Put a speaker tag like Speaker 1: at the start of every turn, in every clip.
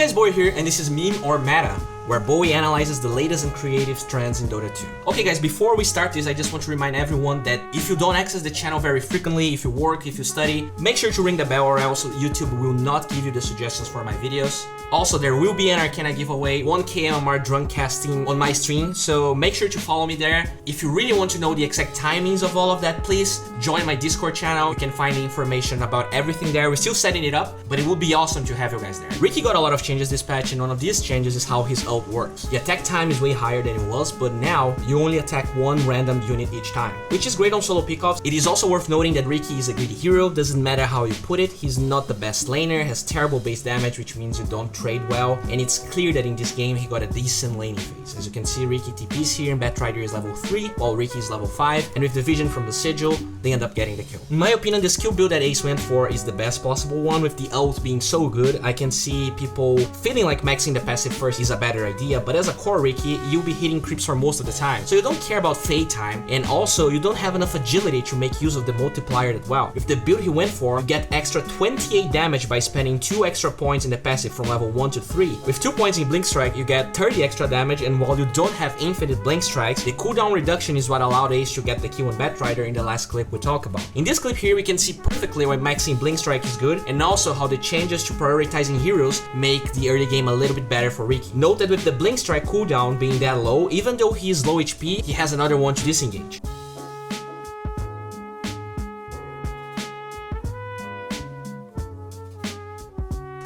Speaker 1: guys, Bowie here, and this is Meme or Meta, where Bowie analyzes the latest and creative trends in Dota 2. Okay guys, before we start this, I just want to remind everyone that if you don't access the channel very frequently, if you work, if you study, make sure to ring the bell or else YouTube will not give you the suggestions for my videos. Also, there will be an Arcana giveaway, 1k MMR drunk casting on my stream, so make sure to follow me there. If you really want to know the exact timings of all of that, please join my Discord channel. You can find the information about everything there. We're still setting it up, but it would be awesome to have you guys there. Riki got a lot of changes this patch, and one of these changes is how his ult works. The attack time is way higher than it was, but now you only attack one random unit each time, which is great on solo pickoffs. It is also worth noting that Riki is a greedy hero. Doesn't matter how you put it, he's not the best laner, has terrible base damage, which means you don't trade well, and it's clear that in this game he got a decent laning phase. As you can see, Riki TPs here, and Batrider is level 3, while Riki is level 5, and with the vision from the sigil, they end up getting the kill. In my opinion, the skill build that Ace went for is the best possible one. With the ult being so good, I can see people feeling like maxing the passive first is a better idea, but as a core Riki, you'll be hitting creeps for most of the time, so you don't care about fade time, and also you don't have enough agility to make use of the multiplier that well. With the build he went for, you get extra 28 damage by spending 2 extra points in the passive from level 1 to 3. With 2 points in Blink Strike, you get 30 extra damage, and while you don't have infinite Blink Strikes, the cooldown reduction is what allowed Ace to get the kill on Batrider in the last clip we talked about. In this clip here, we can see perfectly why maxing Blink Strike is good, and also how the changes to prioritizing heroes make the early game a little bit better for Riki. Note that with the Blink Strike cooldown being that low, even though he is low HP, he has another one to disengage.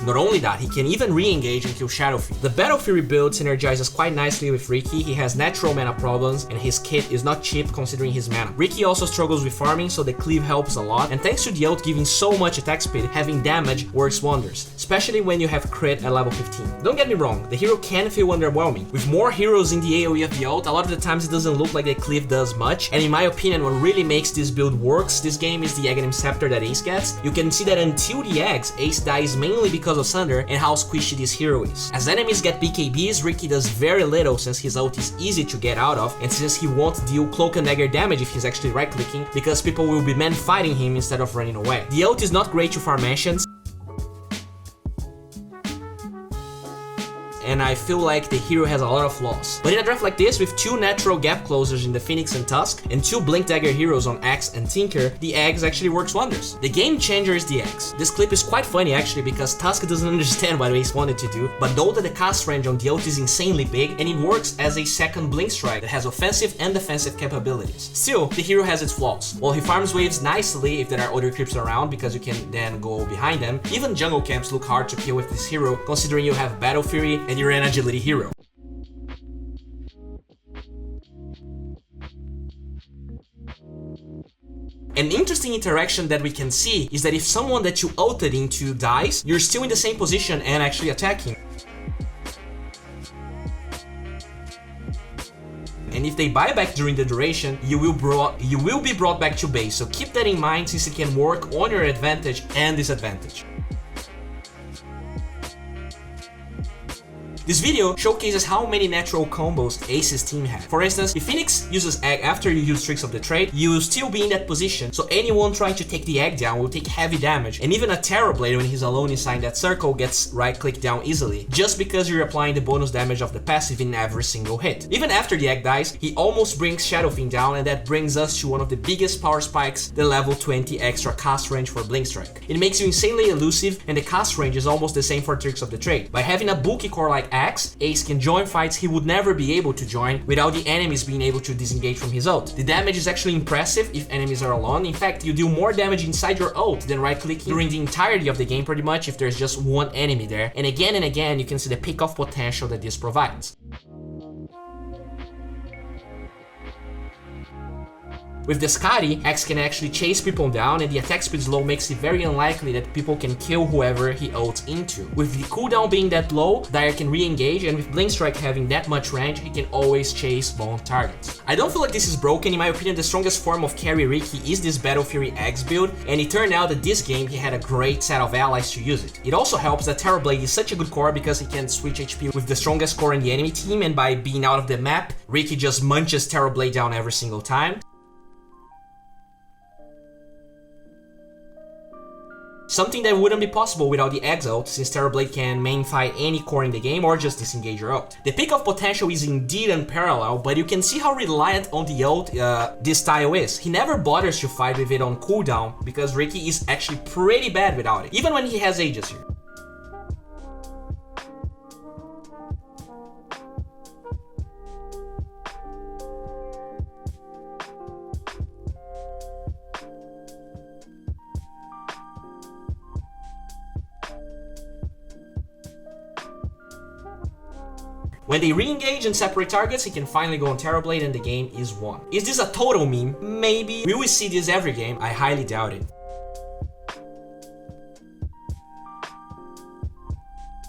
Speaker 1: Not only that, he can even re-engage and kill Shadow Fury. The Battle Fury build synergizes quite nicely with Riki. He has natural mana problems, and his kit is not cheap considering his mana. Riki also struggles with farming, so the cleave helps a lot, and thanks to the ult giving so much attack speed, having damage works wonders, especially when you have crit at level 15. Don't get me wrong, the hero can feel underwhelming. With more heroes in the AoE of the ult, a lot of the times it doesn't look like the cleave does much, and in my opinion, what really makes this build works this game is the Aghanim Scepter that Ace gets. You can see that until the eggs, Ace dies mainly because of Sunder and how squishy this hero is. As enemies get BKBs, Riki does very little since his ult is easy to get out of, and since he won't deal cloak and dagger damage if he's actually right clicking, because people will be man fighting him instead of running away. The ult is not great to farm mansions, and I feel like the hero has a lot of flaws. But in a draft like this, with 2 natural gap closers in the Phoenix and Tusk, and 2 Blink Dagger heroes on Axe and Tinker, the eggs actually works wonders. The game changer is the eggs. This clip is quite funny actually, because Tusk doesn't understand what Ace wanted to do, but note that the cast range on the ult is insanely big, and it works as a second Blink Strike that has offensive and defensive capabilities. Still, the hero has its flaws. While he farms waves nicely if there are other creeps around, because you can then go behind them, even jungle camps look hard to kill with this hero, considering you have Battle Fury and you're an agility hero. An interesting interaction that we can see is that if someone that you ulted into dies, you're still in the same position and actually attacking. And if they buy back during the duration, you will be brought back to base, so keep that in mind since it can work on your advantage and disadvantage. This video showcases how many natural combos Ace's team had. For instance, if Phoenix uses egg after you use tricks of the trade, you will still be in that position, so anyone trying to take the egg down will take heavy damage, and even a Terrorblade when he's alone inside that circle gets right click down easily, just because you're applying the bonus damage of the passive in every single hit. Even after the egg dies, he almost brings Shadow Fiend down, and that brings us to one of the biggest power spikes, the level 20 extra cast range for Blink Strike. It makes you insanely elusive, and the cast range is almost the same for tricks of the trade. By having a bulky core like Axe, Ace can join fights he would never be able to join without the enemies being able to disengage from his ult. The damage is actually impressive if enemies are alone. In fact, you deal more damage inside your ult than right-clicking during the entirety of the game pretty much if there's just one enemy there. And again, you can see the pick-off potential that this provides. With the Skadi, Axe can actually chase people down, and the attack speed low makes it very unlikely that people can kill whoever he ults into. With the cooldown being that low, Dire can re-engage, and with Blink Strike having that much range, he can always chase lone targets. I don't feel like this is broken. In my opinion, the strongest form of carry Riki is this Battle Fury Eggs build, and it turned out that this game he had a great set of allies to use it. It also helps that Terrorblade is such a good core because he can switch HP with the strongest core in the enemy team, and by being out of the map, Riki just munches Terrorblade down every single time. something that wouldn't be possible without the X ult, since Terrorblade can main fight any core in the game or just disengage your ult. The peak of potential is indeed unparalleled, but you can see how reliant on the ult this style is. He never bothers to fight with it on cooldown because Riki is actually pretty bad without it, even when he has Aegis here. When they re-engage and separate targets, he can finally go on Terrorblade and the game is won. Is this a total meme? Maybe. Will we see this every game? I highly doubt it.